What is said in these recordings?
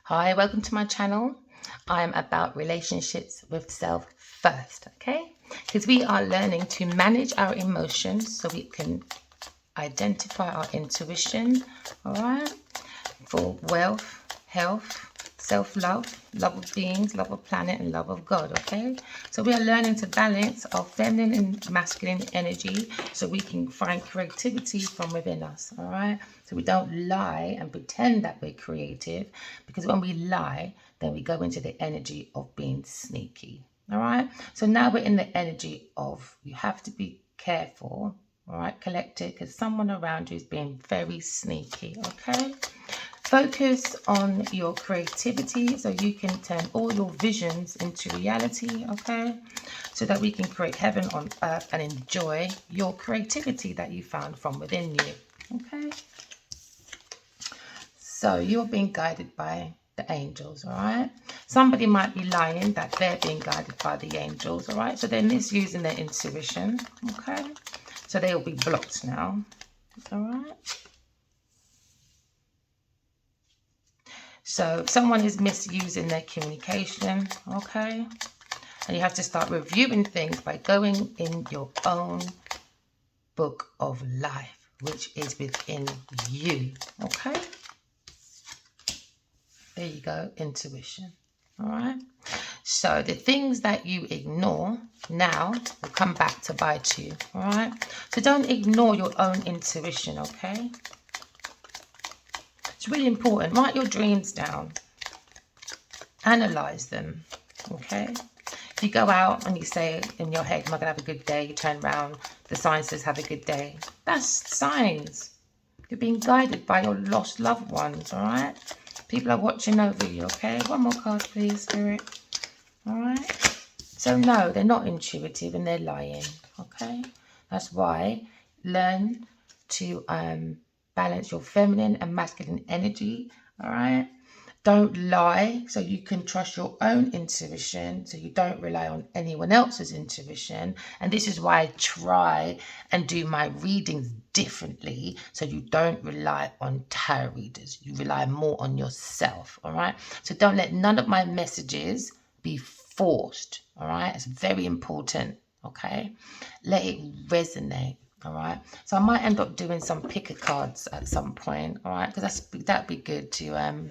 Hi, welcome to my channel. I'm about relationships with self first, okay? Because we are learning to manage our emotions so we can identify our intuition, all right? For wealth, health, self-love, love of beings, love of planet, and love of God, okay? So we are learning to balance our feminine and masculine energy so we can find creativity from within us, all right? So we don't lie and pretend that we're creative, because when we lie, then we go into the energy of being sneaky, all right? So now we're in the energy of you have to be careful, all right, collective, because someone around you is being very sneaky, okay? Focus on your creativity so you can turn all your visions into reality, okay? So that we can create heaven on earth and enjoy your creativity that you found from within you, okay? So you're being guided by the angels, all right? Somebody might be lying that they're being guided by the angels, all right? So they're misusing their intuition, okay? So they'll be blocked now, all right? So someone is misusing their communication, okay? And you have to start reviewing things by going in your own book of life, which is within you, okay? There you go, intuition, all right? So the things that you ignore now will come back to bite you, all right? So don't ignore your own intuition, okay? It's really important. Write your dreams down. Analyze them, okay? If you go out and you say in your head, am I going to have a good day? You turn around, the sign says have a good day. That's signs. You're being guided by your lost loved ones, all right? People are watching over you, okay? One more card, please, Spirit. All right? So, no, they're not intuitive and they're lying, okay? That's why learn to balance your feminine and masculine energy, all right? Don't lie so you can trust your own intuition, so you don't rely on anyone else's intuition. And this is why I try and do my readings differently, so you don't rely on tarot readers. You rely more on yourself, all right? So don't let none of my messages be forced, all right? It's very important, okay? Let it resonate. All right, so I might end up doing some picker cards at some point, all right, because that'd be good to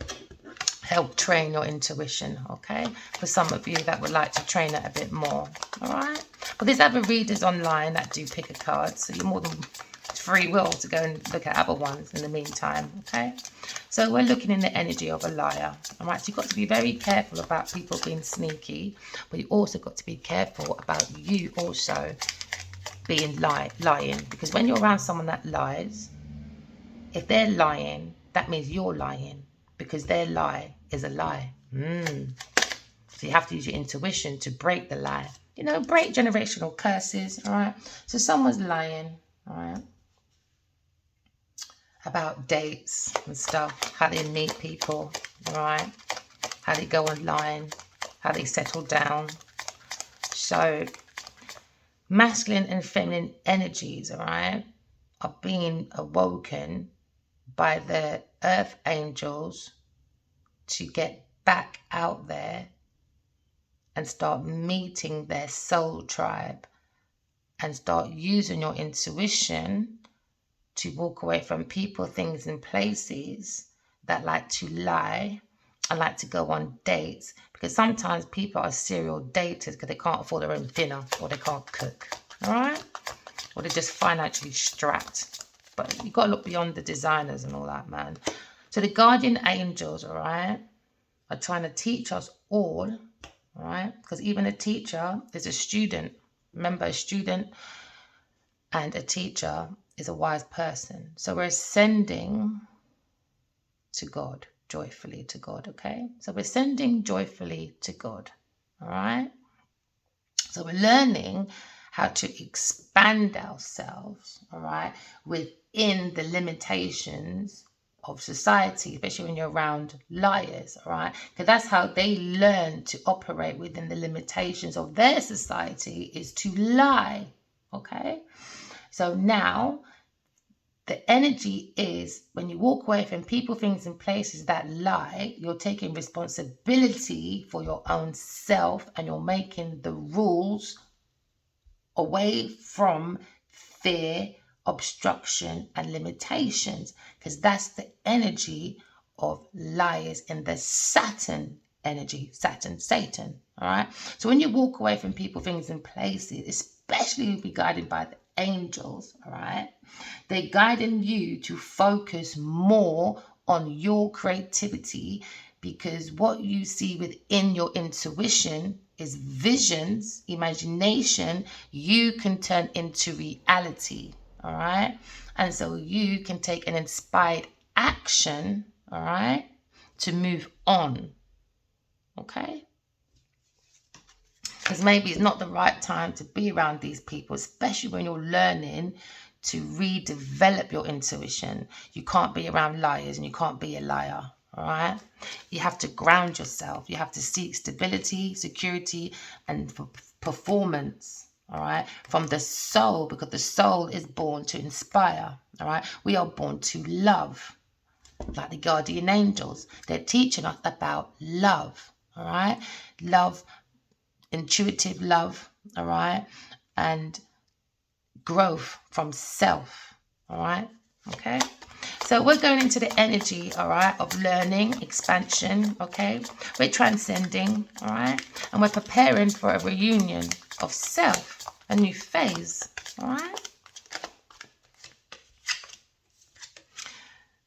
help train your intuition, okay? For some of you that would like to train it a bit more, all right? But there's other readers online that do pick a card, so you're more than free will to go and look at other ones in the meantime, okay? So we're looking in the energy of a liar, all right? So you've got to be very careful about people being sneaky, but you also got to be careful about you also being lying, because when you're around someone that lies, if they're lying, that means you're lying, because their lie is a lie. So you have to use your intuition to break the lie. You know, break generational curses, all right? So someone's lying, all right, about dates and stuff, how they meet people, all right, how they go online, how they settle down. So masculine and feminine energies, all right, are being awoken by the earth angels to get back out there and start meeting their soul tribe and start using your intuition to walk away from people, things, and places that like to lie and like to go on dates, because sometimes people are serial daters because they can't afford their own dinner or they can't cook, all right? Or they're just financially strapped. But you've got to look beyond the designers and all that, man. So the guardian angels, all right, are trying to teach us all right? Because even a teacher is a student. Remember, a student and a teacher is a wise person. So we're ascending to God, joyfully to God, okay? So we're ascending joyfully to God, all right? So we're learning how to expand ourselves, all right, within the limitations of society, especially when you're around liars, all right? Because that's how they learn to operate within the limitations of their society, is to lie, okay? So now the energy is when you walk away from people, things, and places that lie, you're taking responsibility for your own self, and you're making the rules away from fear, obstruction, and limitations, because that's the energy of liars in the Saturn energy, Satan. All right. So when you walk away from people, things, and places, especially you'll be guided by the angels, all right, they're guiding you to focus more on your creativity, because what you see within your intuition is visions, imagination, you can turn into reality, all right? And so you can take an inspired action, all right, to move on, okay? Because maybe it's not the right time to be around these people, especially when you're learning to redevelop your intuition. You can't be around liars, and you can't be a liar, all right? You have to ground yourself. You have to seek stability, security, and performance, all right, from the soul, because the soul is born to inspire, all right? We are born to love, like the guardian angels. They're teaching us about love, all right? Love, intuitive love, all right, and growth from self, all right, okay? So we're going into the energy, all right, of learning, expansion, okay? We're transcending, all right? And we're preparing for a reunion of self, a new phase, all right?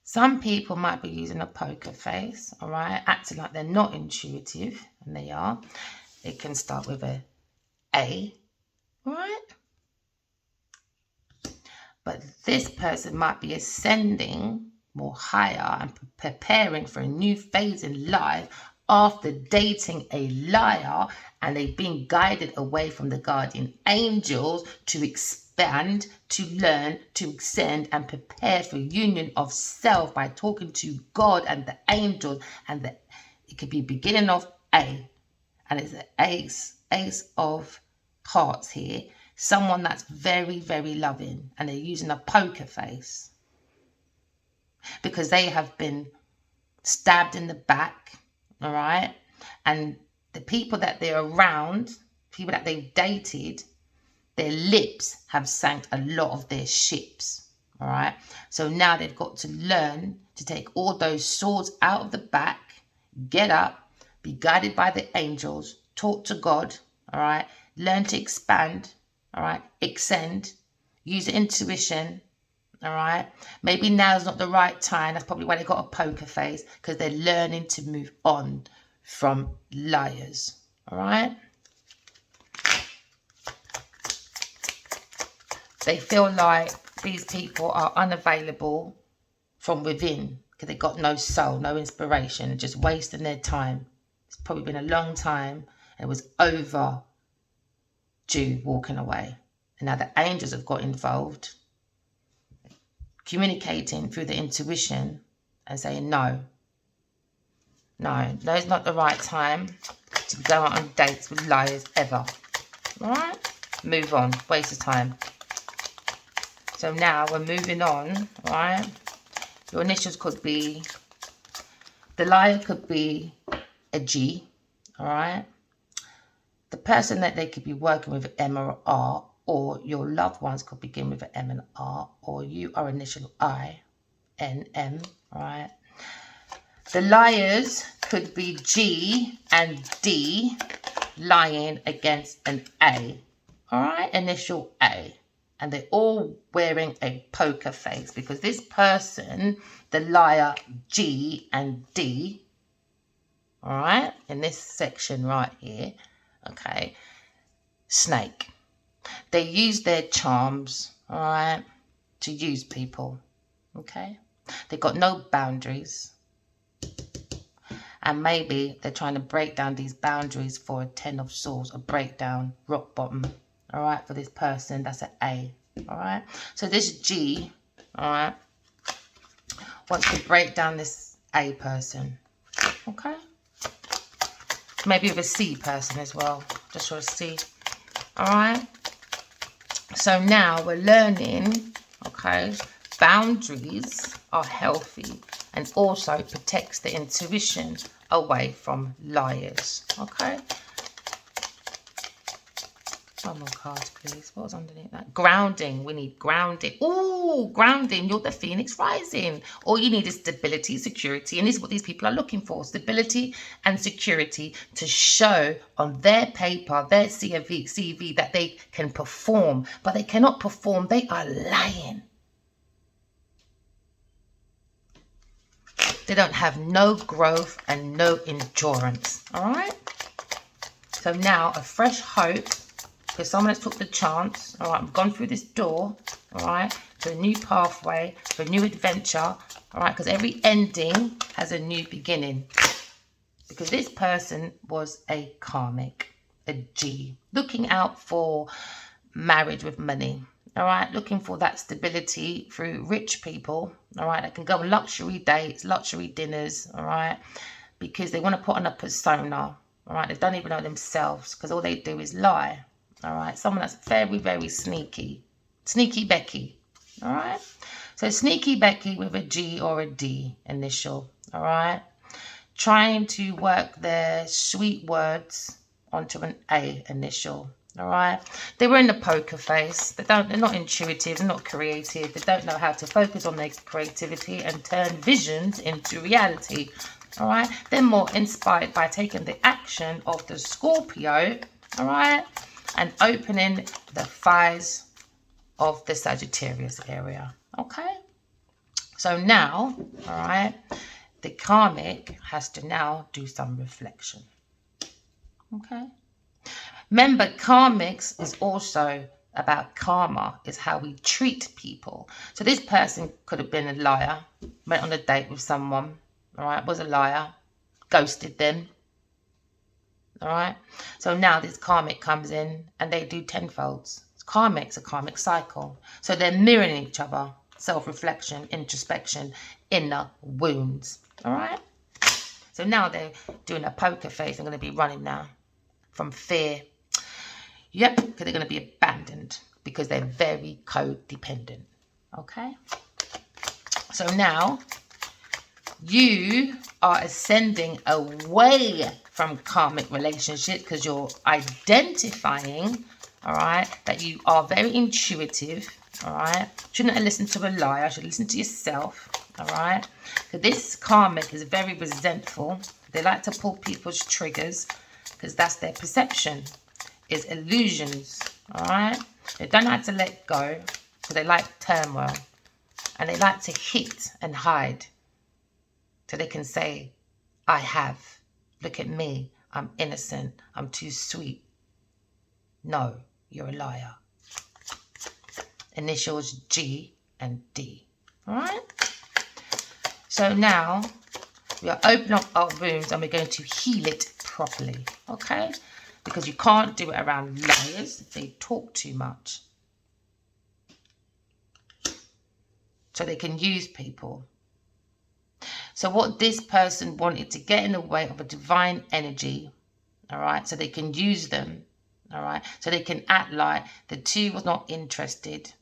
Some people might be using a poker face, all right, acting like they're not intuitive, and they are. It can start with a A, all right? But this person might be ascending more higher and preparing for a new phase in life after dating a liar, and they've been guided away from the guardian angels to expand, to learn, to ascend, and prepare for union of self by talking to God and the angels. And it could be beginning of A, and it's an ace of hearts here. Someone that's very, very loving, and they're using a poker face because they have been stabbed in the back, all right? And the people that they're around, people that they've dated, their lips have sank a lot of their ships, all right? So now they've got to learn to take all those swords out of the back, get up, be guided by the angels, talk to God, all right? Learn to expand, all right? Extend, use intuition, all right? Maybe now's not the right time. That's probably why they got a poker face, because they're learning to move on from liars, all right? They feel like these people are unavailable from within because they've got no soul, no inspiration, and just wasting their time. It's probably been a long time, and it was overdue walking away. And now the angels have got involved, communicating through the intuition and saying, no, it's not the right time to go out on dates with liars ever. All right? Move on. Waste of time. So now we're moving on, all right? Your initials could be, the liar could be a G, all right? The person that they could be working with, M or R, or your loved ones could begin with an M and R, or you are initial I, N, M, all right? The liars could be G and D lying against an A, all right? Initial A. And they're all wearing a poker face because this person, the liar, G and D, all right, in this section right here, okay, snake. They use their charms, all right, to use people, okay? They've got no boundaries. And maybe they're trying to break down these boundaries for a 10 of swords, a breakdown, rock bottom. All right, for this person, that's an A. All right, so this G, all right, wants to break down this A person. Okay, maybe with a C person as well, just for a C. All right, so now we're learning, okay, boundaries are healthy and also protects the intuition away from liars. Okay. One more card, please. What was underneath that? Grounding. We need grounding. Oh, grounding. You're the Phoenix rising. All you need is stability, security. And this is what these people are looking for. Stability and security to show on their paper, their CV that they can perform. But they cannot perform. They are lying. They don't have no growth and no endurance. All right? So now a fresh hope. Because someone has took the chance, all right, I've gone through this door, all right, to a new pathway, to a new adventure, all right, because every ending has a new beginning. Because this person was a karmic, a G, looking out for marriage with money, all right, looking for that stability through rich people, all right, that can go on luxury dates, luxury dinners, all right, because they want to put on a persona, all right, they don't even know themselves because all they do is lie. All right, someone that's very, very sneaky. Sneaky Becky. All right. So Sneaky Becky with a G or a D initial. All right. Trying to work their sweet words onto an A initial. All right. They were in the poker face. They're not intuitive. They're not creative. They don't know how to focus on their creativity and turn visions into reality. All right. They're more inspired by taking the action of the Scorpio. All right. And opening the thighs of the Sagittarius area. Okay. So now, all right, the karmic has to now do some reflection. Okay. Remember, karmics is also about karma, is how we treat people. So this person could have been a liar, went on a date with someone, all right, was a liar, ghosted them. All right. So now this karmic comes in and they do tenfolds. Karmic's a karmic cycle. So they're mirroring each other. Self-reflection, introspection, inner wounds. All right. So now they're doing a poker face. They're going to be running now from fear. Yep. Because they're going to be abandoned because they're very codependent. Okay. So now you are ascending away from karmic relationships because you're identifying, all right, that you are very intuitive, all right. Shouldn't have listened to a liar. Should listen to yourself, all right. Because this karmic is very resentful. They like to pull people's triggers because that's their perception, is illusions, all right. They don't like to let go because they like turmoil and they like to hit and hide. So they can say, I have. Look at me. I'm innocent. I'm too sweet. No, you're a liar. Initials G and D. All right? So now we are opening up our wounds and we're going to heal it properly. Okay? Because you can't do it around liars. They talk too much. So they can use people. So what this person wanted to get in the way of a divine energy, all right, so they can use them, all right, so they can act like the two was not interested,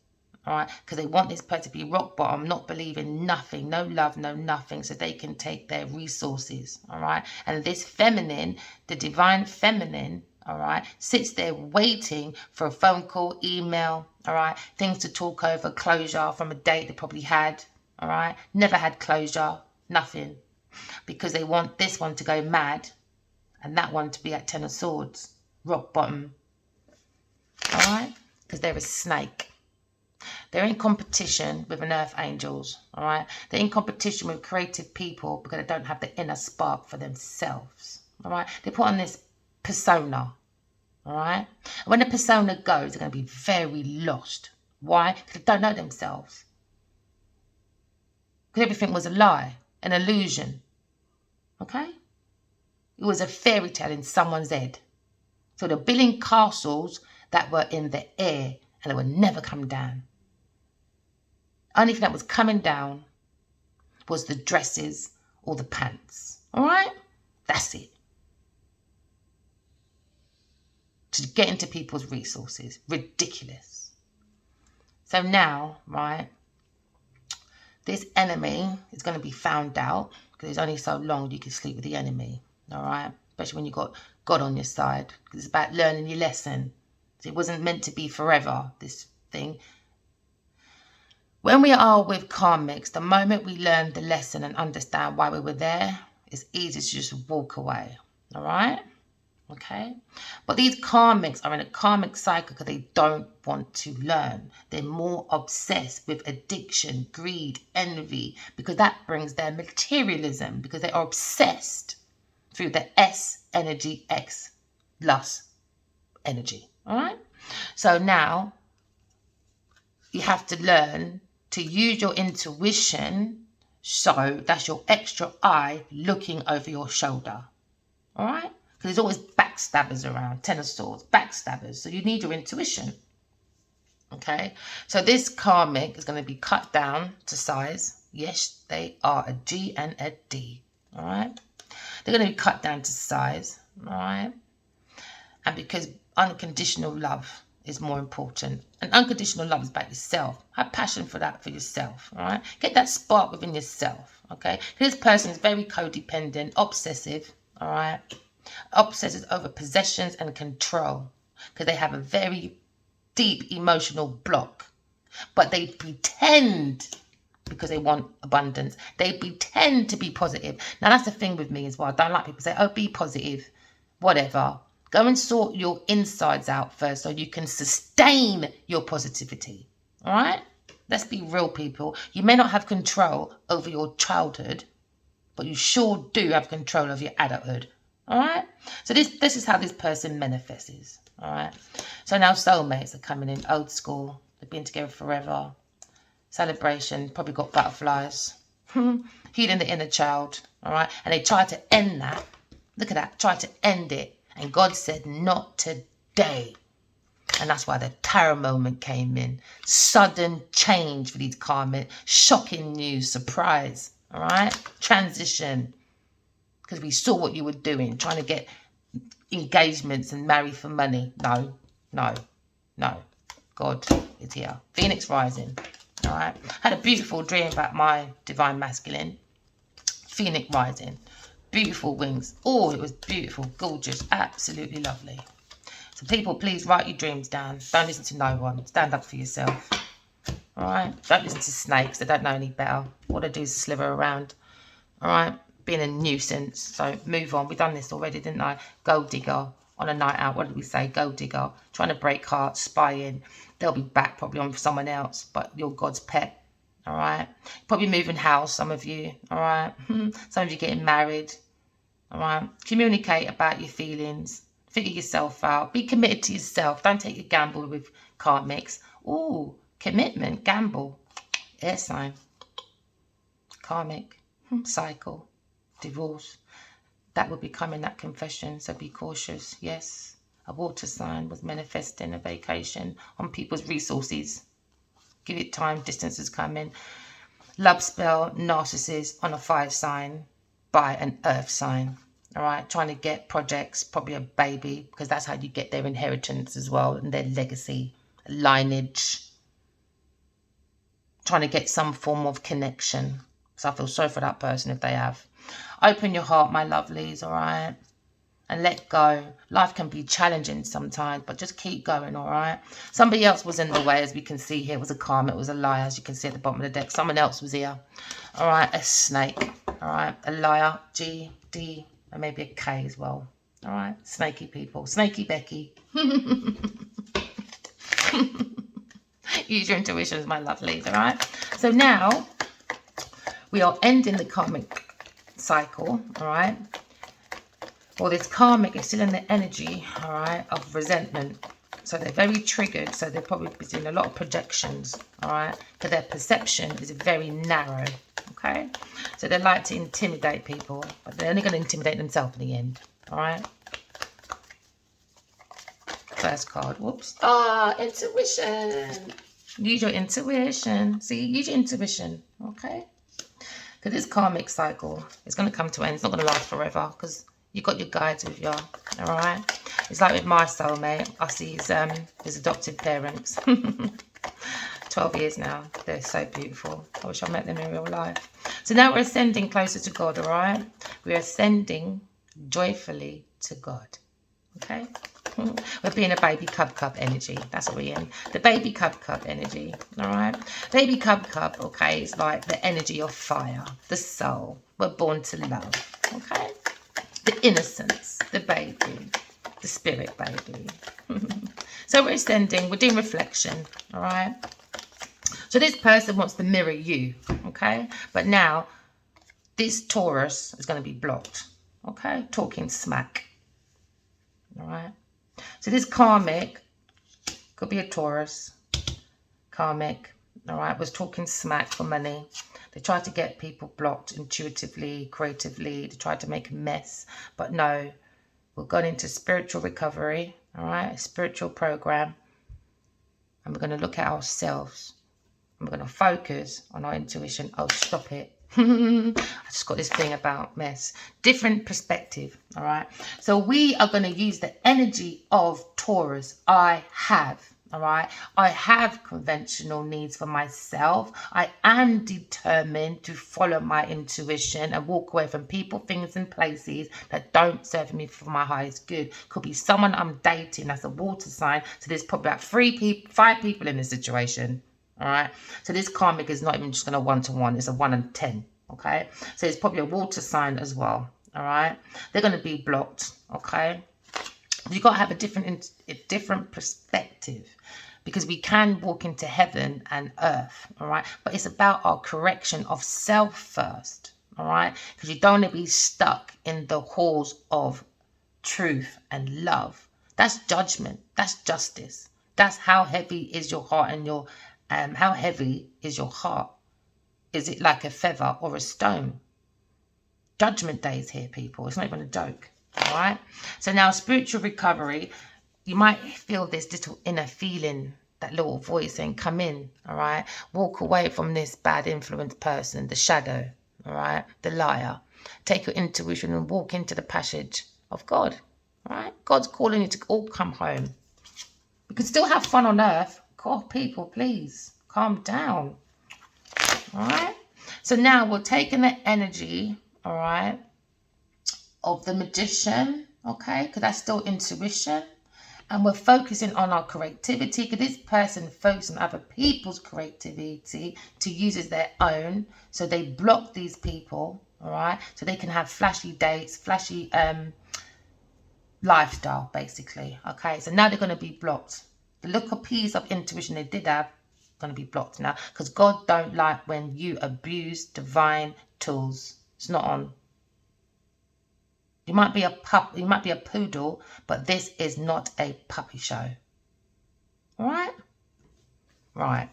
all right, because they want this person to be rock bottom, not believing nothing, no love, no nothing, so they can take their resources, all right. And this feminine, the divine feminine, all right, sits there waiting for a phone call, email, all right, things to talk over, closure from a date they probably had, all right, never had closure. Nothing, because they want this one to go mad and that one to be at 10 of swords, rock bottom. All right, because they're a snake. They're in competition with an earth angels. All right, they're in competition with creative people because they don't have the inner spark for themselves. All right, they put on this persona. All right, and when the persona goes, they're going to be very lost. Why? Because they don't know themselves. Because everything was a lie. An illusion. Okay? It was a fairy tale in someone's head. So they're building castles that were in the air and they would never come down. Only thing that was coming down was the dresses or the pants. Alright? That's it. To get into people's resources. Ridiculous. So now, right, this enemy is going to be found out, because it's only so long you can sleep with the enemy, all right? Especially when you've got God on your side, because it's about learning your lesson. It wasn't meant to be forever, this thing. When we are with karmics, the moment we learn the lesson and understand why we were there, it's easy to just walk away, all right? Okay, but these karmics are in a karmic cycle because they don't want to learn. They're more obsessed with addiction, greed, envy, because that brings their materialism, because they are obsessed through the S energy, X, lust energy. All right, so now you have to learn to use your intuition, so that's your extra eye looking over your shoulder. All right, because there's always backstabbers around, Ten of Swords, backstabbers. So you need your intuition. Okay, so this karmic is going to be cut down to size. Yes, they are a G and a D. All right, they're going to be cut down to size. All right, and because unconditional love is more important, and unconditional love is about yourself. Have passion for that for yourself. All right, get that spark within yourself. Okay, this person is very codependent, obsessive. All right, obsesses over possessions and control, because they have a very deep emotional block, but they pretend, because they want abundance, they pretend to be positive. Now that's the thing with me as well. I don't like people say, oh, be positive, whatever. Go and sort your insides out first so you can sustain your positivity. All right, let's be real, people. You may not have control over your childhood, but you sure do have control of your adulthood. All right, so this is how this person manifests. All right, so now soulmates are coming in, old school. They've been together forever. Celebration, probably got butterflies. Healing the inner child. All right, and they tried to end that. Look at that, tried to end it, and God said, not today. And that's why the Tarot moment came in. Sudden change for these karmic, shocking news, surprise. All right, transition. Because we saw what you were doing, trying to get engagements and marry for money. No, no, no. God is here. Phoenix rising. All right. Had a beautiful dream about my divine masculine. Phoenix rising. Beautiful wings. Oh, it was beautiful, gorgeous, absolutely lovely. So people, please write your dreams down. Don't listen to no one. Stand up for yourself. All right. Don't listen to snakes. They don't know any better. All they do is slither around. All right. Being a nuisance. So move on. We've done this already, didn't I? Gold digger on a night out. What did we say? Gold digger. Trying to break hearts, spying. They'll be back probably on someone else, but you're God's pet. All right. Probably moving house, some of you. All right. Some of you getting married. All right. Communicate about your feelings. Figure yourself out. Be committed to yourself. Don't take a gamble with karmics. Ooh, commitment, gamble. Air sign. Karmic. Cycle. Divorce. That will be coming, that confession, so be cautious. Yes, a water sign was manifesting a vacation on people's resources. Give it time, distance is coming. Love spell, narcissist on a fire sign by an earth sign. All right, trying to get projects, probably a baby, because that's how you get their inheritance as well, and their legacy, lineage. Trying to get some form of connection. So I feel sorry for that person if they have. Open your heart, my lovelies, all right? And let go. Life can be challenging sometimes, but just keep going, all right? Somebody else was in the way, as we can see here. It was a karma, it was a liar, as you can see at the bottom of the deck. Someone else was here, all right? A snake, all right? A liar, G, D, and maybe a K as well, all right? Snaky people. Snaky Becky. Use your intuitions, my lovelies, all right? So now we are ending the karmic cycle, all right? Well, this karmic is still in the energy, all right, of resentment. So they're very triggered. So they're probably doing a lot of projections, all right? Because their perception is very narrow, okay? So they like to intimidate people, but they're only going to intimidate themselves in the end, all right? First card, whoops. Intuition. Use your intuition. See, use your intuition, okay? Because this karmic cycle is going to come to an end. It's not going to last forever because you got your guides with you, all right? It's like with my soulmate. I see his adopted parents. 12 12 years now. They're so beautiful. I wish I met them in real life. So now we're ascending closer to God, all right? We're ascending joyfully to God, okay? We're being a baby cub energy. That's what we're in. The baby cub energy, all right? Baby cub, okay, is like the energy of fire, the soul. We're born to love, okay? The innocence, the baby, the spirit baby. So we're ascending, we're doing reflection, all right? So this person wants to mirror you, okay? But now this Taurus is going to be blocked, okay? Talking smack, all right? So this karmic, could be a Taurus, karmic, all right, was talking smack for money. They tried to get people blocked intuitively, creatively. They tried to make a mess, but no. We've gone into spiritual recovery, all right, a spiritual program. And we're going to look at ourselves. And we're going to focus on our intuition. Oh, stop it. I just got this thing about mess. Different perspective, all right? So we are going to use the energy of Taurus. I have, all right? I have conventional needs for myself. I am determined to follow my intuition and walk away from people, things, and places that don't serve me for my highest good. Could be someone I'm dating that's a water sign. So there's probably about 5 people in this situation. All right, so this karmic is not even just going to 1-to-1, it's a 1 and 10. Okay, so it's probably a water sign as well. All right, they're going to be blocked. Okay, you've got to have a different perspective, because we can walk into heaven and earth. All right, but it's about our correction of self first. All right, because you don't want to be stuck in the halls of truth and love. That's judgment, that's justice, that's how heavy is your heart and your how heavy is your heart? Is it like a feather or a stone? Judgment day is here, people. It's not even a joke. All right. So now spiritual recovery, you might feel this little inner feeling, that little voice saying, come in. All right. Walk away from this bad influence person, the shadow. All right. The liar. Take your intuition and walk into the passage of God. All right. God's calling you to all come home. We can still have fun on earth. God, people, please calm down. All right. So now we're taking the energy, all right, of the magician, okay, because that's still intuition. And we're focusing on our creativity, because this person focuses on other people's creativity to use as their own. So they block these people, all right, so they can have flashy dates, flashy lifestyle, basically. Okay, so now they're going to be blocked. The little piece of intuition they did have going to be blocked now, because God don't like when you abuse divine tools. It's not on. You might be a pup, you might be a poodle, but this is not a puppy show. All right? Right.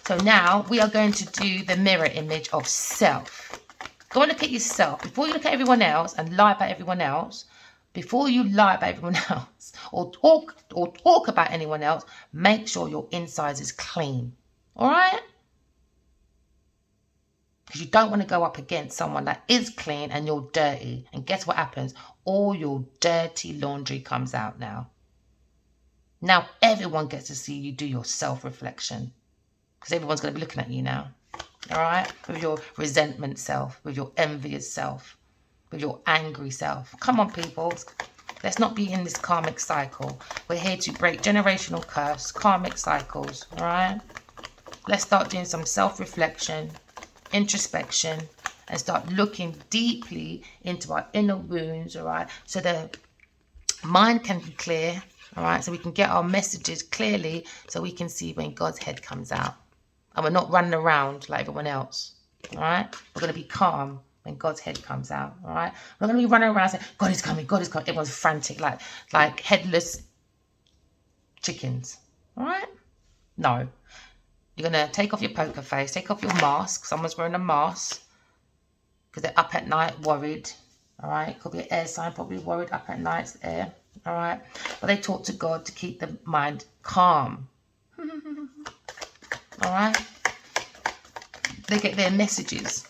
So now we are going to do the mirror image of self. Go and look at yourself. Before you look at everyone else and lie about everyone else, before you lie about everyone else or talk about anyone else, make sure your insides is clean. All right? Because you don't want to go up against someone that is clean and you're dirty. And guess what happens? All your dirty laundry comes out now. Now everyone gets to see you do your self-reflection. Because everyone's going to be looking at you now. All right? With your resentment self, with your envious self, with your angry self. Come on, people. Let's not be in this karmic cycle. We're here to break generational curse, karmic cycles, all right? Let's start doing some self-reflection, introspection, and start looking deeply into our inner wounds, all right? So the mind can be clear, all right? So we can get our messages clearly so we can see when God's head comes out. And we're not running around like everyone else, all right? We're going to be calm when God's head comes out, all right? We're not going to be running around saying, God is coming, God is coming. Everyone's frantic, like headless chickens, all right? No. You're going to take off your poker face, take off your mask. Someone's wearing a mask because they're up at night, worried, all right? Could be an air sign, probably worried, up at night, it's air, all right? But they talk to God to keep the mind calm, all right? They get their messages.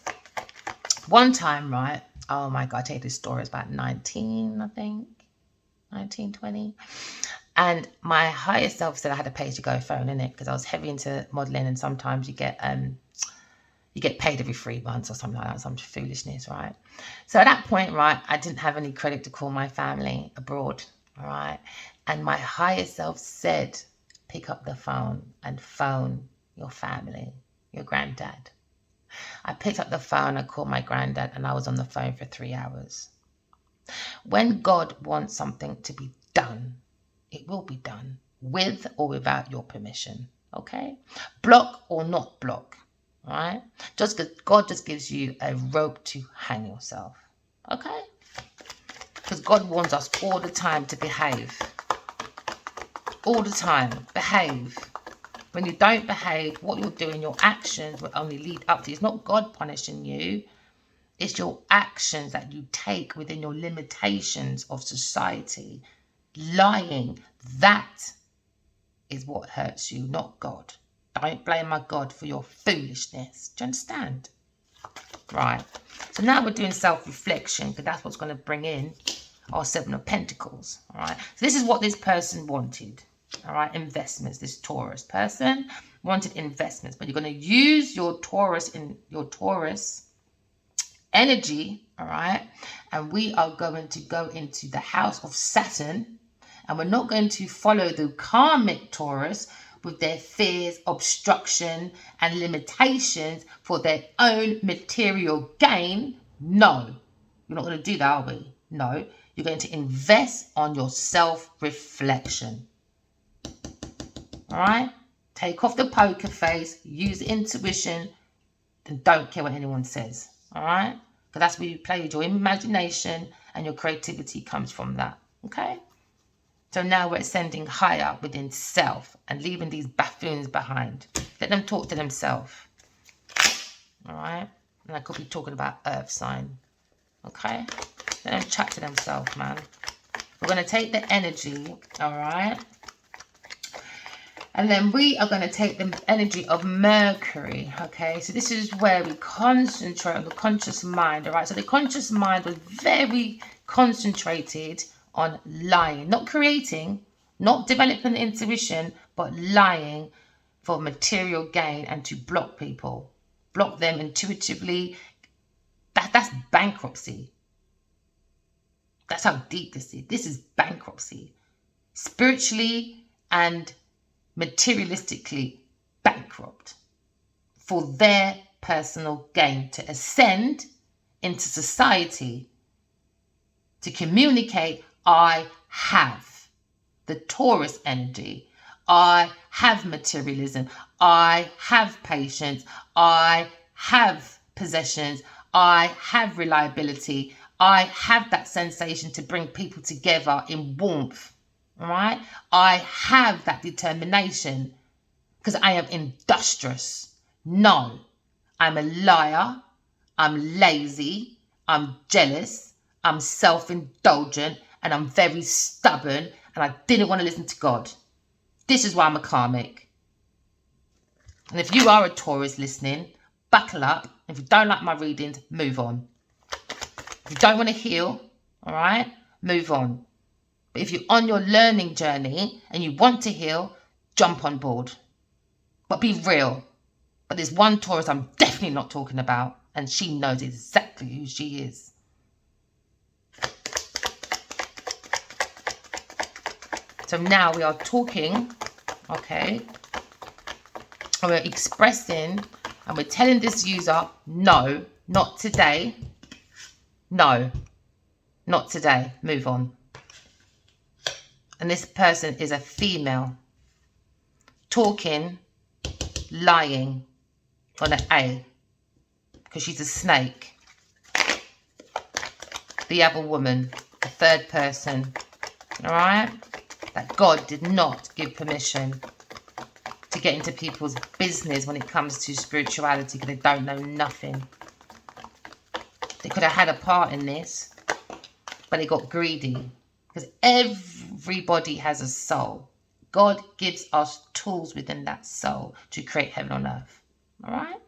One time, right? Oh my God, I tell you this story. It's about 19, I think. 19, 20. And my higher self said I had a pay-as-you-go phone, innit? Because I was heavy into modelling, and sometimes you get paid every 3 months or something like that, some foolishness, right? So at that point, right, I didn't have any credit to call my family abroad, all right? And my higher self said, pick up the phone and phone your family, your granddad. I picked up the phone, I called my granddad, and I was on the phone for 3 hours. When God wants something to be done, it will be done, with or without your permission, okay? Block or not block, all right? God just gives you a rope to hang yourself, okay? Because God wants us all the time to behave. All the time, behave. When you don't behave, what you're doing, your actions will only lead up to. It's not God punishing you. It's your actions that you take within your limitations of society. Lying, that is what hurts you, not God. Don't blame my God for your foolishness. Do you understand? Right. So now we're doing self-reflection, because that's what's going to bring in our 7 of Pentacles. All right. So this is what this person wanted. All right. Investments. This Taurus person wanted investments, but you're going to use your Taurus energy. All right. And we are going to go into the house of Saturn. And we're not going to follow the karmic Taurus with their fears, obstruction, and limitations for their own material gain. No, we're not going to do that, are we? No, you're going to invest on your self-reflection. All right? Take off the poker face, use intuition, and don't care what anyone says. All right? Because that's where you play with your imagination, and your creativity comes from that. Okay? So now we're ascending higher within self and leaving these buffoons behind. Let them talk to themselves. All right? And I could be talking about earth sign. Okay? Let them chat to themselves, man. We're going to take the energy, all right? And then we are going to take the energy of Mercury, okay? So this is where we concentrate on the conscious mind, all right? So the conscious mind was very concentrated on lying, not creating, not developing intuition, but lying for material gain and to block people. Block them intuitively. That's bankruptcy. That's how deep this is. This is bankruptcy. Spiritually and materialistically bankrupt for their personal gain, to ascend into society, to communicate, I have the Taurus energy, I have materialism, I have patience, I have possessions, I have reliability, I have that sensation to bring people together in warmth. All right, I have that determination because I am industrious. No, I'm a liar. I'm lazy. I'm jealous. I'm self-indulgent, and I'm very stubborn, and I didn't want to listen to God. This is why I'm a karmic. And if you are a Taurus listening, buckle up. If you don't like my readings, move on. If you don't want to heal, all right, move on. But if you're on your learning journey and you want to heal, jump on board. But be real. But there's one Taurus I'm definitely not talking about, and she knows exactly who she is. So now we are talking, okay, and we're expressing, and we're telling this user, no, not today. No, not today. Move on. And this person is a female. Talking, lying on an A. Because she's a snake. The other woman, the third person. Alright? That God did not give permission to get into people's business when it comes to spirituality, because they don't know nothing. They could have had a part in this, but they got greedy. Because everybody has a soul. God gives us tools within that soul to create heaven on earth. All right?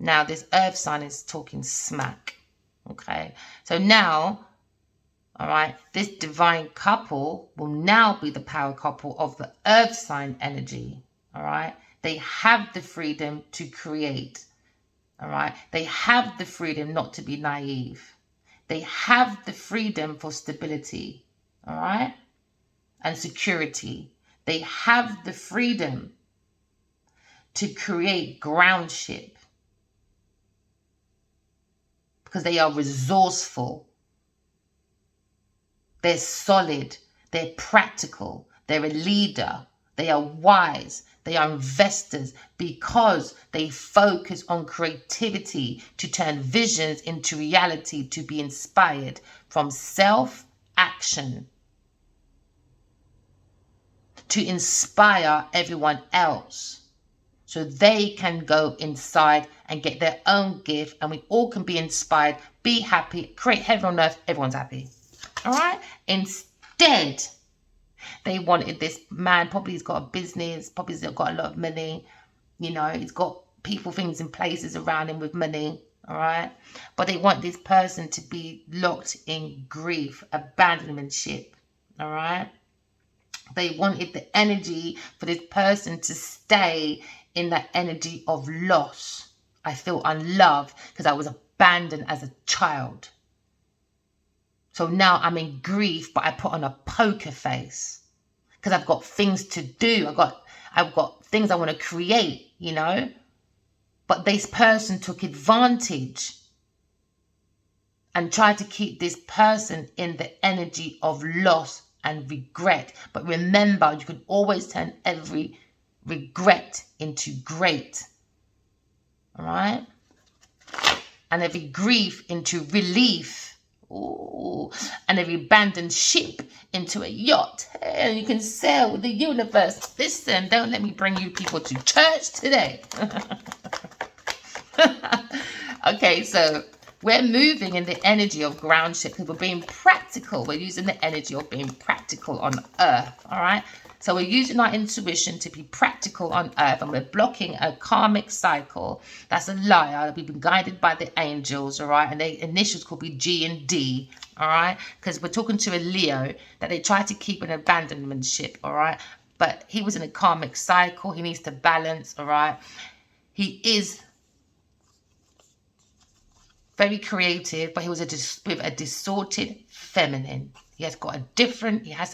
Now, this earth sign is talking smack. Okay? So now, All right. This divine couple will now be the power couple of the earth sign energy. All right. They have the freedom to create. All right. They have the freedom not to be naive. They have the freedom for stability. All right. And security. They have the freedom to create groundship because they are resourceful. They're solid. They're practical. They're a leader. They are wise. They are investors because they focus on creativity to turn visions into reality, to be inspired from self-action, to inspire everyone else so they can go inside and get their own gift, and we all can be inspired, be happy, create heaven on earth, everyone's happy. All right? Instead, they wanted this man, probably he's got a business, probably he's got a lot of money, you know, he's got people, things in places around him with money, all right? But they want this person to be locked in grief, abandonmentship, all right? They wanted the energy for this person to stay in that energy of loss. I feel unloved because I was abandoned as a child. So now I'm in grief, but I put on a poker face because I've got things to do. I've got things I want to create, you know. But this person took advantage and tried to keep this person in the energy of loss and regret. But remember, you can always turn every regret into great. All right? And every grief into relief. Ooh. And every abandoned ship into a yacht. And you can sail with the universe. Listen, don't let me bring you people to church today. Okay, so we're moving in the energy of groundship because we're being practical. We're using the energy of being practical on earth, all right? So we're using our intuition to be practical on earth, and we're blocking a karmic cycle. That's a liar. We've been guided by the angels, all right? And the initials could be G and D, all right? Because we're talking to a Leo that they try to keep an abandonment ship, all right? But he was in a karmic cycle. He needs to balance, all right? He is very creative, but he was with a distorted feminine. He has to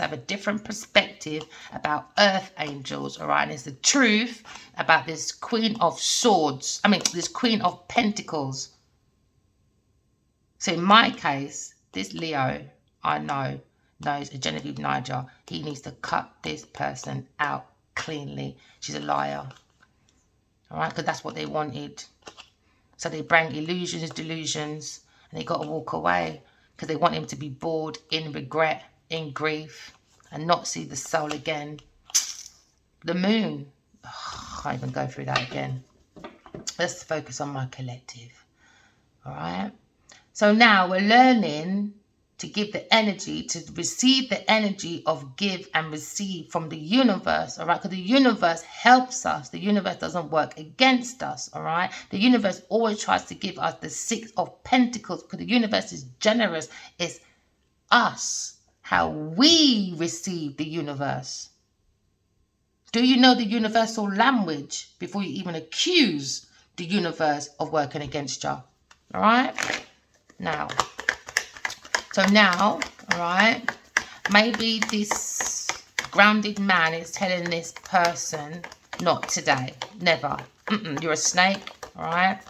have a different perspective about earth angels, all right? And it's the truth about this Queen of Swords. This Queen of Pentacles. So in my case, this Leo, I know, knows a Genevieve Niger. He needs to cut this person out cleanly. She's a liar, all right? Because that's what they wanted. So they bring illusions, delusions, and they got to walk away because they want him to be bored, in regret, in grief, and not see the soul again. The moon. I can't even go through that again. Let's focus on my collective. All right? So now we're learning to give the energy, to receive the energy of give and receive from the universe, all right? Because the universe helps us. The universe doesn't work against us, all right? The universe always tries to give us the Six of Pentacles because the universe is generous. It's us, how we receive the universe. Do you know the universal language before you even accuse the universe of working against you? All right? So now, all right, maybe this grounded man is telling this person, not today, never. You're a snake, all right?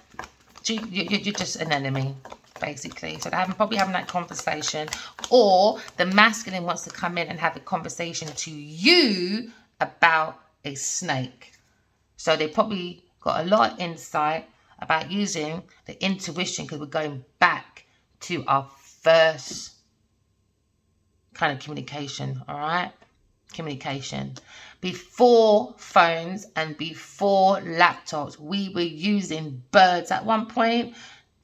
You're just an enemy, basically. So they're probably having that conversation. Or the masculine wants to come in and have a conversation to you about a snake. So they probably got a lot of insight about using the intuition because we're going back to our first kind of communication, all right? Communication. Before phones and before laptops, we were using birds at one point.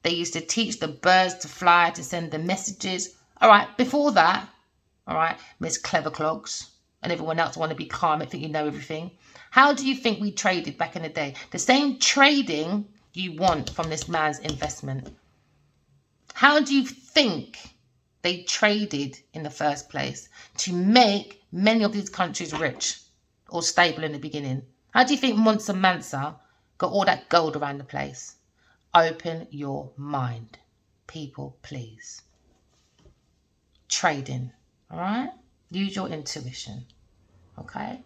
They used to teach the birds to fly, to send the messages. All right, before that, all right, Miss Clever Clogs and everyone else want to be calm and think you know everything. How do you think we traded back in the day? The same trading you want from this man's investment. How do you think they traded in the first place to make many of these countries rich or stable in the beginning. How do you think Mansa Mansa got all that gold around the place? Open your mind. People, please. Trading. All right? Use your intuition. Okay?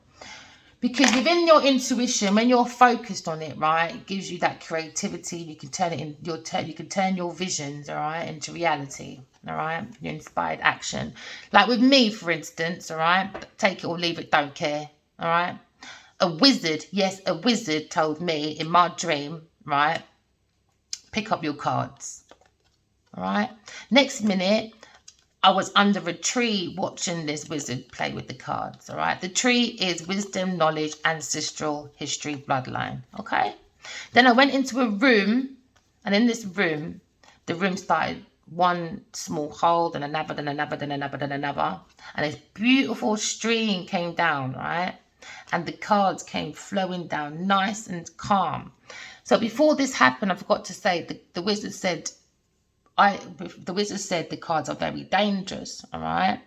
Because within your intuition, when you're focused on it, right, it gives you that creativity. You can turn it in you can turn your visions, all right, into reality. All right, your inspired action. Like with me, for instance, all right, take it or leave it, don't care. All right. A wizard, yes, a wizard told me in my dream, right, pick up your cards. All right. Next minute, I was under a tree watching this wizard play with the cards, all right? The tree is wisdom, knowledge, ancestral history, bloodline, okay? Then I went into a room, and in this room, the room started one small hole, then another, then another, then another, then another. And this beautiful stream came down, right? And the cards came flowing down nice and calm. So before this happened, I forgot to say, the wizard said, the wizard said the cards are very dangerous, all right?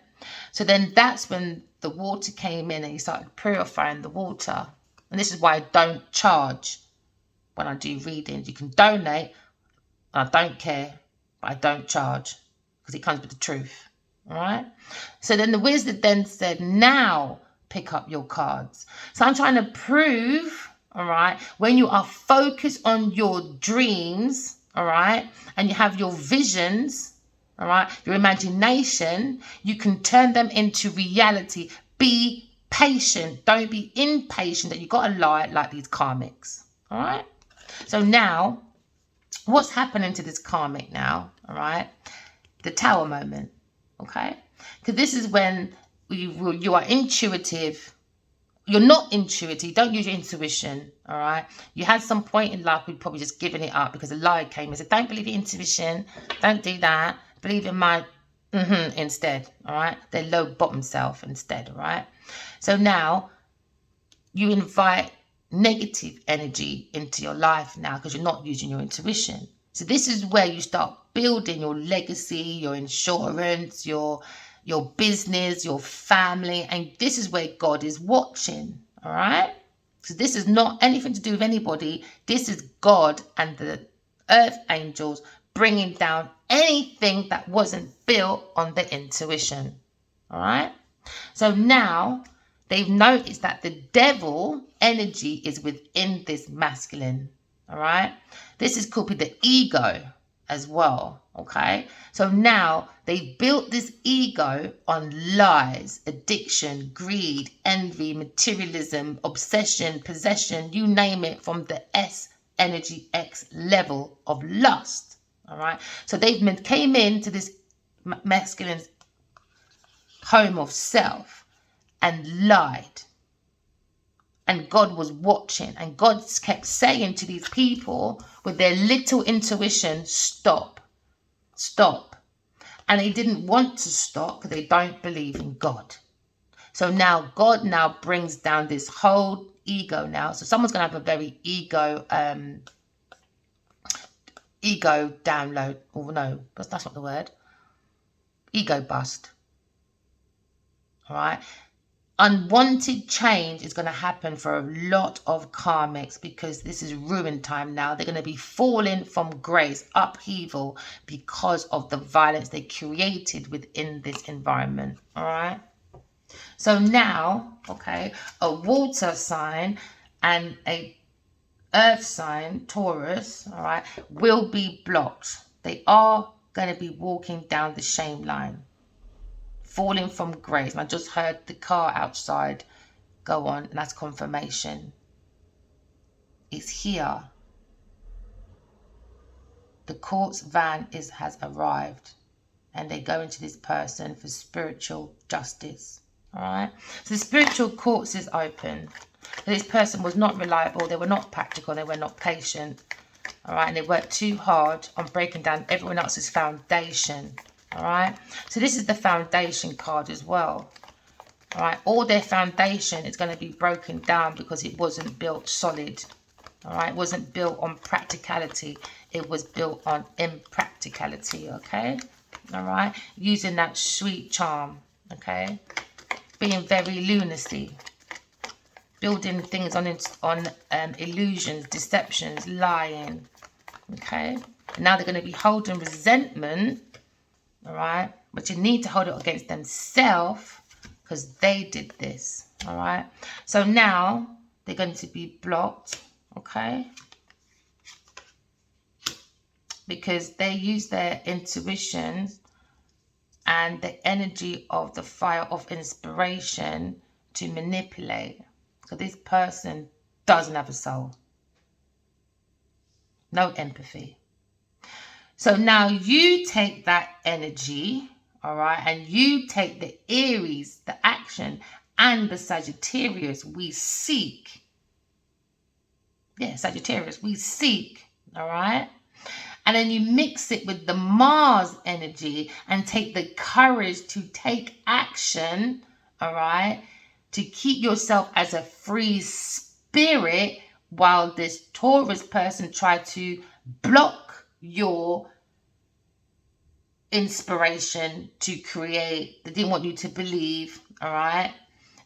So then that's when the water came in and he started purifying the water. And this is why I don't charge when I do readings. You can donate, and I don't care, but I don't charge because it comes with the truth, all right? So then the wizard then said, now pick up your cards. So I'm trying to prove, all right, when you are focused on your dreams, all right, and you have your visions, all right, your imagination, you can turn them into reality. Be patient. Don't be impatient that you got to lie like these karmics, all right? So now, what's happening to this karmic now, all right? The tower moment, okay? Because this is when you are intuitive. You're not intuitive. Don't use your intuition, all right? You had some point in life where you've probably just given it up because a lie came and said, don't believe your intuition. Don't do that. Believe in my instead, all right? Their low bottom self instead, all right? So now you invite negative energy into your life now because you're not using your intuition. So this is where you start building your legacy, your insurance, your business, your family, and this is where God is watching, all right? So this is not anything to do with anybody. This is God and the earth angels bringing down anything that wasn't built on the intuition, all right? So now they've noticed that the devil energy is within this masculine, all right? This is called the ego as well, okay? So now they built this ego on lies, addiction, greed, envy, materialism, obsession, possession, you name it, from the S energy X level of lust, all right? So they came into this masculine home of self and lied. And God was watching, and God kept saying to these people with their little intuition, stop, stop. And they didn't want to stop because they don't believe in God. So now God now brings down this whole ego now. So someone's going to have a very ego download. Oh no, that's not the word. Ego bust. All right. Unwanted change is going to happen for a lot of karmics because this is ruin time now. They're going to be falling from grace, upheaval, because of the violence they created within this environment. All right. So now, okay, a water sign and a earth sign, Taurus, all right, will be blocked. They are going to be walking down the shame line. Falling from grace. And I just heard the car outside go on, and that's confirmation. It's here. The court's van has arrived, and they're going to this person for spiritual justice. All right. So the spiritual courts is open. This person was not reliable. They were not practical. They were not patient. All right. And they worked too hard on breaking down everyone else's foundation. All right, so this is the foundation card as well. All right, all their foundation is going to be broken down because it wasn't built solid. All right, it wasn't built on practicality. It was built on impracticality. Okay, all right? Using that sweet charm, okay? Being very lunacy. Building things on illusions, deceptions, lying, okay? And now they're going to be holding resentment, all right? But you need to hold it against themselves because they did this, all right? So now they're going to be blocked, okay? Because they use their intuition and the energy of the fire of inspiration to manipulate. So this person doesn't have a soul. No empathy. So now you take that energy, all right, and you take the Aries, the action, and the Sagittarius, we seek. Yeah, Sagittarius, we seek, all right? And then you mix it with the Mars energy and take the courage to take action, all right, to keep yourself as a free spirit while this Taurus person tried to block your inspiration to create. They didn't want you to believe, all right?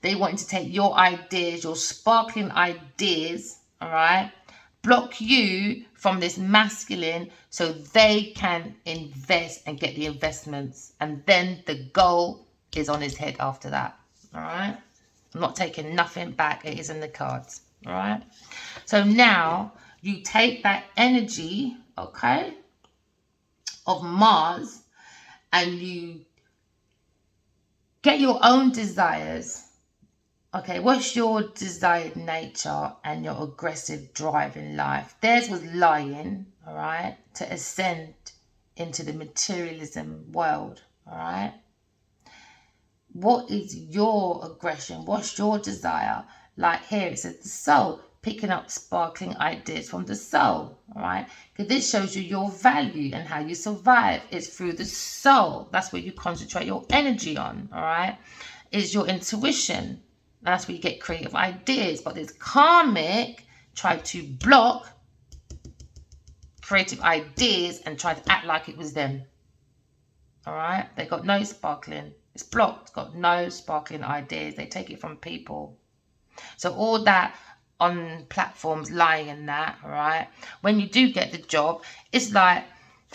They wanted to take your ideas, your sparkling ideas, all right, block you from this masculine so they can invest and get the investments. And then the goal is on his head after that, all right? I'm not taking nothing back. It is in the cards, all right? So now you take that energy, okay, of Mars, and you get your own desires. Okay, what's your desired nature and your aggressive drive in life? Theirs was lying, all right, to ascend into the materialism world, all right? What is your aggression? What's your desire? Like here, it says the soul, picking up sparkling ideas from the soul, all right? Because this shows you your value and how you survive. It's through the soul. That's where you concentrate your energy on, all right? Is your intuition. That's where you get creative ideas. But this karmic tried to block creative ideas and tried to act like it was them. All right? They got no sparkling. It's blocked. Got no sparkling ideas. They take it from people. So all that on platforms lying and that, all right? When you do get the job, it's like,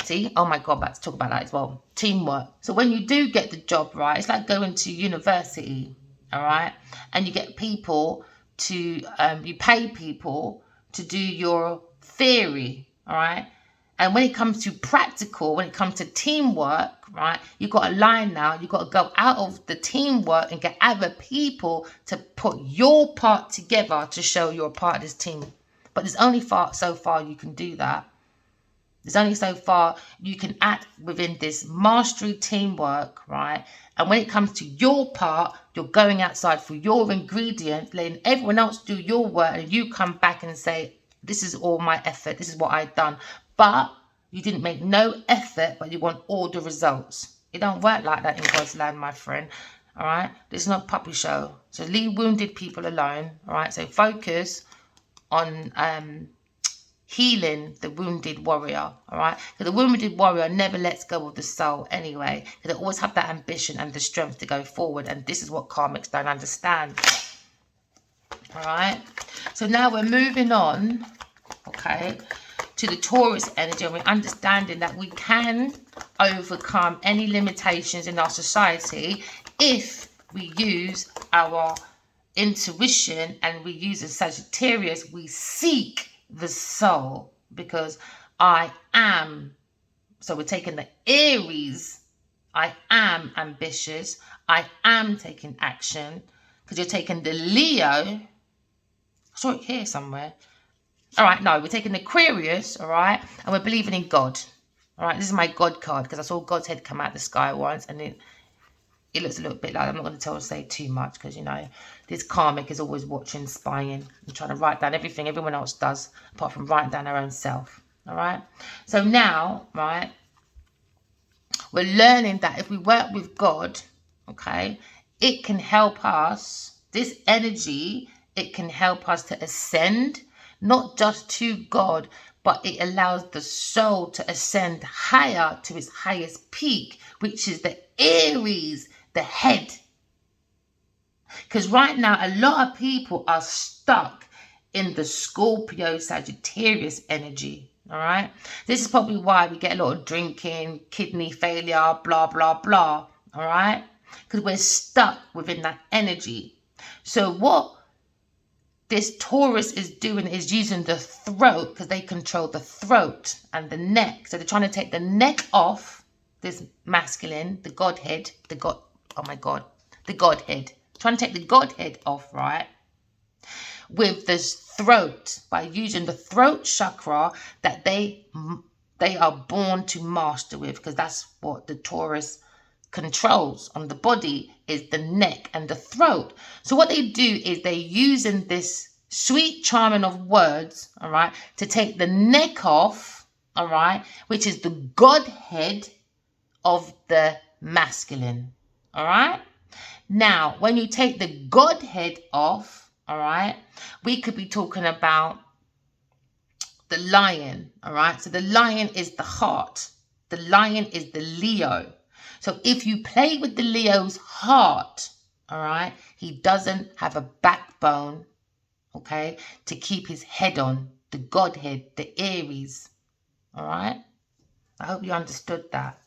see, oh my God, let's talk about that as well. Teamwork. So when you do get the job, right, it's like going to university, all right? And you get people to, you pay people to do your theory, all right? And when it comes to practical, when it comes to teamwork, right, you've got a line now. You've got to go out of the teamwork and get other people to put your part together to show you're a part of this team. But there's only so far you can do that. There's only so far you can act within this mastery teamwork, right? And when it comes to your part, you're going outside for your ingredient, letting everyone else do your work, and you come back and say, this is all my effort. This is what I've done. But you didn't make no effort, but you want all the results. It don't work like that in God's land, my friend. All right? This is not a puppy show. So leave wounded people alone. All right? So focus on healing the wounded warrior. All right? Because the wounded warrior never lets go of the soul anyway. Because they always have that ambition and the strength to go forward. And this is what karmics don't understand. All right? So now we're moving on, okay, to the Taurus energy, and we're understanding that we can overcome any limitations in our society if we use our intuition and we use a Sagittarius. We seek the soul because I am. So we're taking the Aries. I am ambitious. I am taking action. Because you're taking the Leo. I saw it here somewhere. All right, no, we're taking the Aquarius, all right, and we're believing in God. All right, this is my God card because I saw God's head come out of the sky once, and it looks a little bit like, I'm not going to say too much because, you know, this karmic is always watching, spying, and trying to write down everything everyone else does, apart from writing down their own self, all right? So now, right, we're learning that if we work with God, okay, it can help us, this energy, it can help us to ascend, not just to God, but it allows the soul to ascend higher to its highest peak, which is the Aries, the head. Because right now, a lot of people are stuck in the Scorpio Sagittarius energy. All right. This is probably why we get a lot of drinking, kidney failure, blah, blah, blah. All right. Because we're stuck within that energy. So what this Taurus is doing is using the throat, because they control the throat and the neck. So they're trying to take the neck off this masculine, the Godhead, the Godhead. Trying to take the Godhead off, right? With this throat, by using the throat chakra that they are born to master with, because that's what the Taurus controls on the body, is the neck and the throat. So what they do is they're using this sweet charming of words, all right, to take the neck off, all right, which is the Godhead of the masculine, all right. Now, when you take the Godhead off, all right, we could be talking about the lion, all right. So the lion is the heart. The lion is the Leo. So if you play with the Leo's heart, all right, he doesn't have a backbone, okay, to keep his head on, the Godhead, the Aries, all right. I hope you understood that.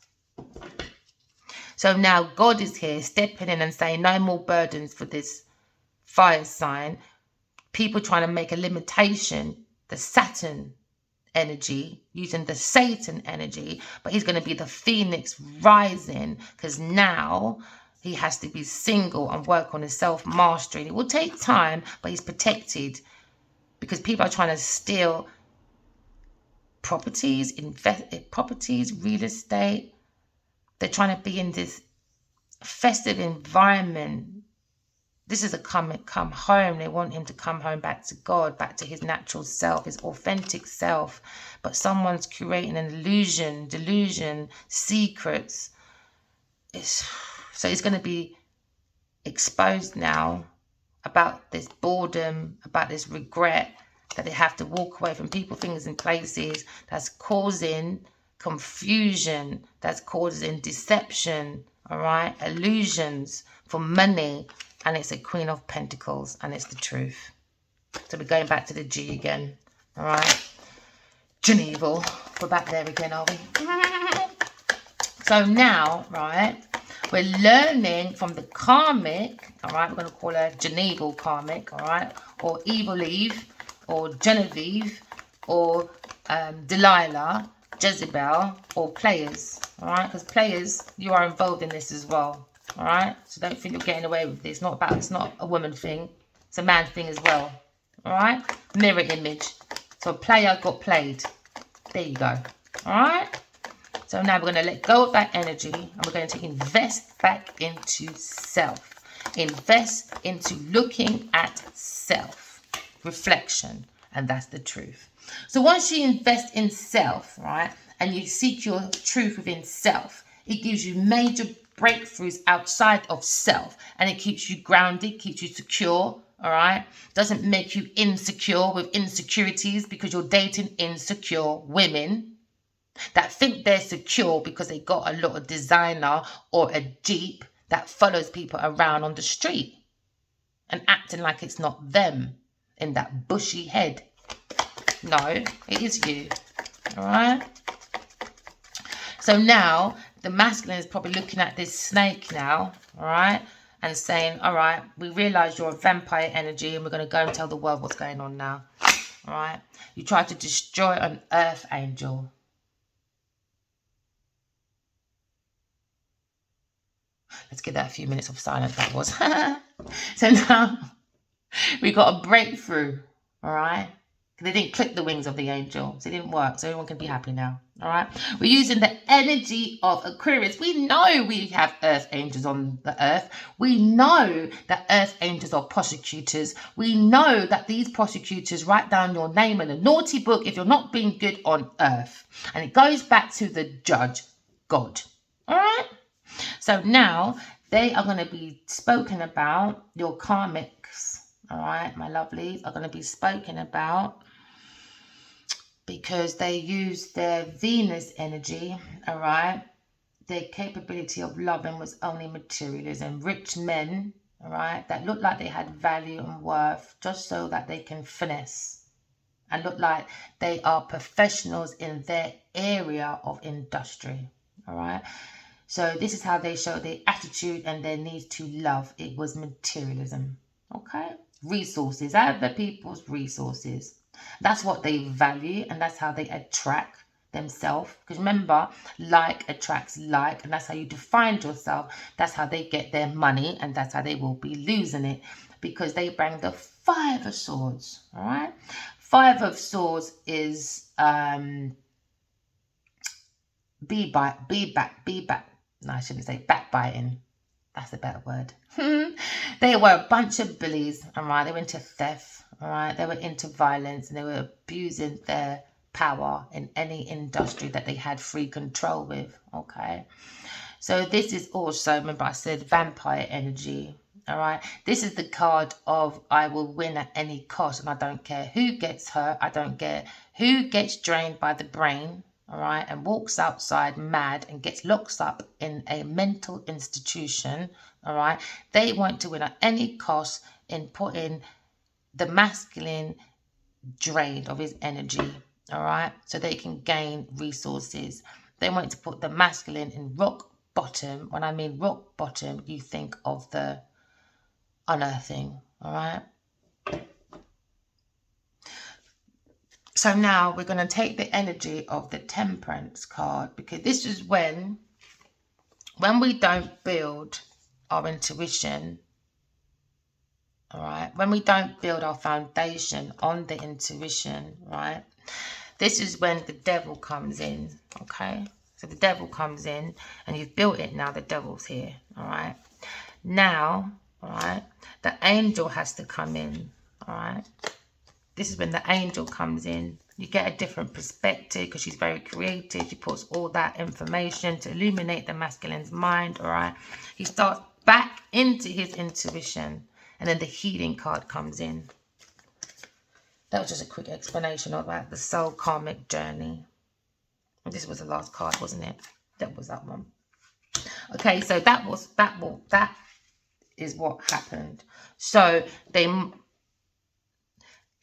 So now God is here stepping in and saying no more burdens for this fire sign. People trying to make a limitation, the Saturn energy, using the Satan energy, but he's going to be the Phoenix rising, because now he has to be single and work on his self-mastery. It will take time, but he's protected, because people are trying to steal properties, real estate. They're trying to be in this festive environment. This is a come home. They want him to come home back to God, back to his natural self, his authentic self. But someone's creating an illusion, delusion, secrets. So it's going to be exposed now about this boredom, about this regret, that they have to walk away from people, things, and places. That's causing confusion, that's causing deception, all right, illusions for money. And it's a Queen of Pentacles, and it's the truth. So we're going back to the G again, all right. Geneva, we're back there again, are we? So now, right, we're learning from the karmic, all right. We're going to call her Geneva karmic, all right, or Evil Eve, or Genevieve, or Delilah, Jezebel, or players, all right, because players, you are involved in this as well, all right. So don't think you're getting away with this. It's not a woman thing, it's a man thing as well, all right. Mirror image. So a player got played. There you go, all right. So now we're going to let go of that energy, and we're going to invest back into self. Invest into looking at self, reflection, and that's the truth. So once you invest in self, right, and you seek your truth within self, it gives you major breakthroughs outside of self, and it keeps you grounded, keeps you secure, all right? Doesn't make you insecure with insecurities, because you're dating insecure women that think they're secure because they got a lot of designer or a Jeep that follows people around on the street and acting like it's not them in that bushy head. No, it is you, all right? So now the masculine is probably looking at this snake now, all right, and saying, all right, we realize you're a vampire energy, and we're going to go and tell the world what's going on now, all right? You tried to destroy an earth angel. Let's give that a few minutes of silence, that was. So now we got a breakthrough, all right? They didn't clip the wings of the angel, so it didn't work, so everyone can be happy now, all right? We're using the energy of Aquarius. We know we have earth angels on the earth. We know that earth angels are prosecutors. We know that these prosecutors write down your name in a naughty book if you're not being good on earth. And it goes back to the judge, God, all right? So now they are going to be spoken about, your karmics, all right, my lovelies, are going to be spoken about because they use their Venus energy, all right? Their capability of loving was only materialism. Rich men, all right, that look like they had value and worth just so that they can finesse and look like they are professionals in their area of industry, all right? So this is how they show their attitude and their need to love. It was materialism, okay? Resources, other people's resources. That's what they value, and that's how they attract themselves. Because remember, like attracts like, and that's how you define yourself. That's how they get their money, and that's how they will be losing it, because they bring the Five of Swords, all right? Five of Swords is be back. No, I shouldn't say backbiting. That's a better word. They were a bunch of bullies, all right? They were into theft, all right? They were into violence, and they were abusing their power in any industry that they had free control with, okay? So this is also, remember I said vampire energy, all right? This is the card of I will win at any cost, and I don't care who gets hurt. I don't care who gets drained by the brain, all right, and walks outside mad and gets locked up in a mental institution, all right? They want to win at any cost in putting the masculine drained of his energy, all right, so they can gain resources. They want to put the masculine in rock bottom. When I mean rock bottom, you think of the unearthing, all right? So now we're going to take the energy of the Temperance card, because this is when we don't build our intuition, all right, when we don't build our foundation on the intuition, right, this is when the devil comes in, okay? So the devil comes in, and you've built it now, the devil's here, all right? Now, all right, the angel has to come in, all right? This is when the angel comes in. You get a different perspective because she's very creative. She puts all that information to illuminate the masculine's mind, all right? He starts back into his intuition, and then the healing card comes in. That was just a quick explanation about the soul karmic journey. This was the last card, wasn't it? That was that one. Okay, so that is what happened. So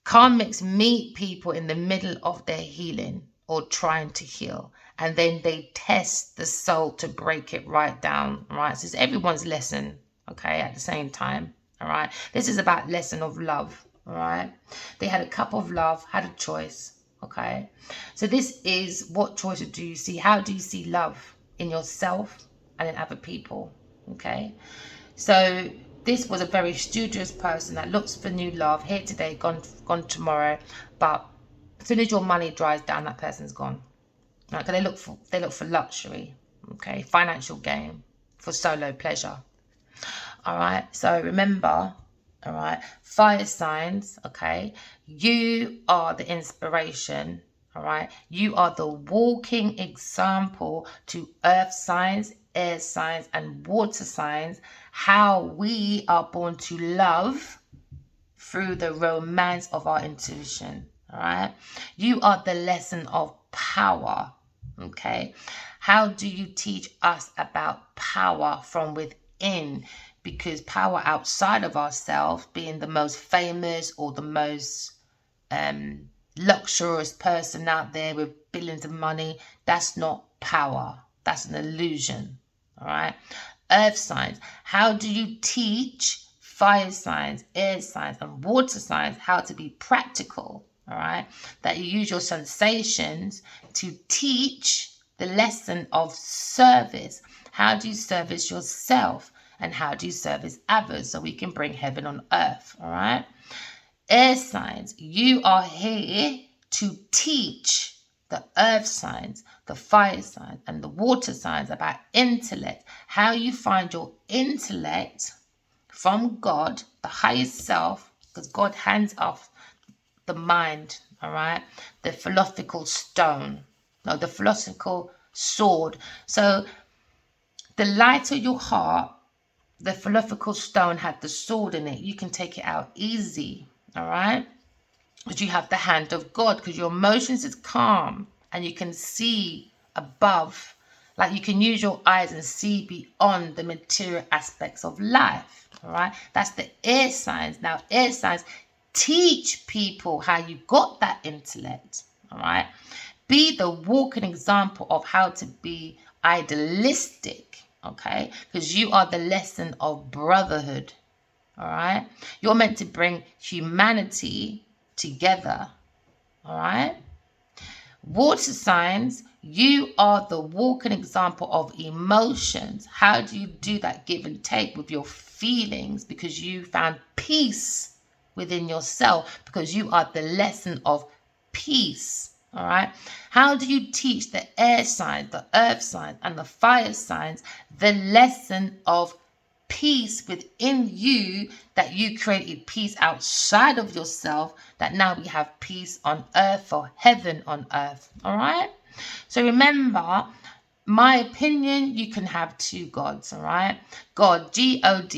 karmics meet people in the middle of their healing or trying to heal, and then they test the soul to break it right down, right? So it's everyone's lesson, okay, at the same time, all right? This is about lesson of love, all right? They had a cup of love, had a choice, okay? So this is, what choices do you see? How do you see love in yourself and in other people, okay? So this was a very studious person that looks for new love, here today, gone tomorrow, but as soon as your money dries down, that person's gone. Right? They look for luxury, okay, financial gain, for solo pleasure. All right. So remember, all right, fire signs, okay, you are the inspiration. All right, you are the walking example to earth signs, air signs, and water signs, how we are born to love through the romance of our intuition. All right, you are the lesson of power. Okay, how do you teach us about power from within? Because power outside of ourselves, being the most famous or the most luxurious person out there with billions of money, that's not power. That's an illusion. All right. Earth signs. How do you teach fire signs, air signs, and water signs how to be practical? All right. That you use your sensations to teach the lesson of service. How do you service yourself? And how do you service others so we can bring heaven on earth? All right. Air signs, you are here to teach the earth signs, the fire signs, and the water signs about intellect, how you find your intellect from God, the highest self, because God hands off the mind, all right, the philosophical stone, no, the philosophical sword. So the light of your heart, the philosophical stone had the sword in it. You can take it out easy, all right? Because you have the hand of God, because your emotions is calm and you can see above. Like you can use your eyes and see beyond the material aspects of life. All right. That's the air signs. Now, air signs teach people how you got that intellect. All right. Be the walking example of how to be idealistic. Okay. Because you are the lesson of brotherhood. All right. You're meant to bring humanity together. All right. Water signs, you are the walking example of emotions. How do you do that give and take with your feelings? Because you found peace within yourself, because you are the lesson of peace. All right. How do you teach the air signs, the earth signs, and the fire signs the lesson of peace within you, that you created peace outside of yourself, that now we have peace on earth, or heaven on earth? All right. So remember, my opinion, you can have two gods. All right. God, God,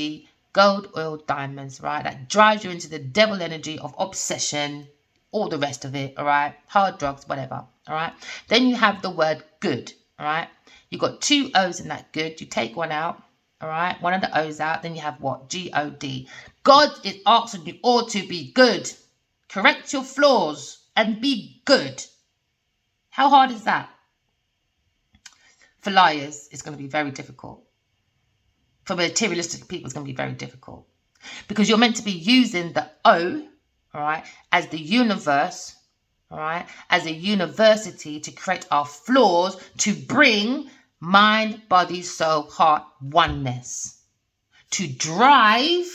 gold, oil, diamonds. Right. That drives you into the devil energy of obsession, all the rest of it. All right. Hard drugs, whatever. All right. Then you have the word good. All right. You got two O's in that good. You take one out. All right, one of the O's out. Then you have what? God. God is asking you all to be good. Correct your flaws and be good. How hard is that? For liars, it's going to be very difficult. For materialistic people, it's going to be very difficult. Because you're meant to be using the O, all right, as the universe, all right, as a university to create our flaws, to bring mind, body, soul, heart, oneness. To drive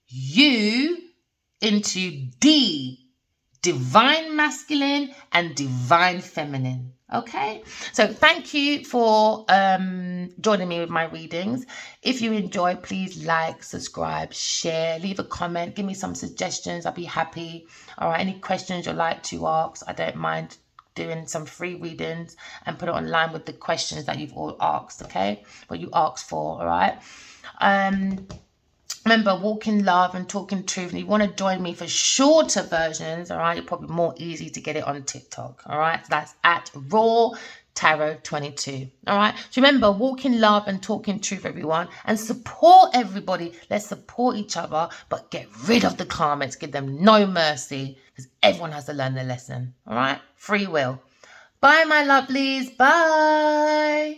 you into divine masculine and divine feminine. Okay, so thank you for joining me with my readings. If you enjoy, please like, subscribe, share, leave a comment, give me some suggestions. I'll be happy. All right, any questions you'd like to ask, I don't mind doing some free readings and put it online with the questions that you've all asked. Okay, what you asked for. All right. Remember, walking love and talking truth. And you want to join me for shorter versions, all right? It's probably more easy to get it on TikTok, all right? So that's at Raw Tarot 22, all right? So remember, walking love and talking truth, everyone, and support everybody. Let's support each other, but get rid of the karmics. Give them no mercy, because everyone has to learn their lesson, all right? Free will. Bye, my lovelies. Bye.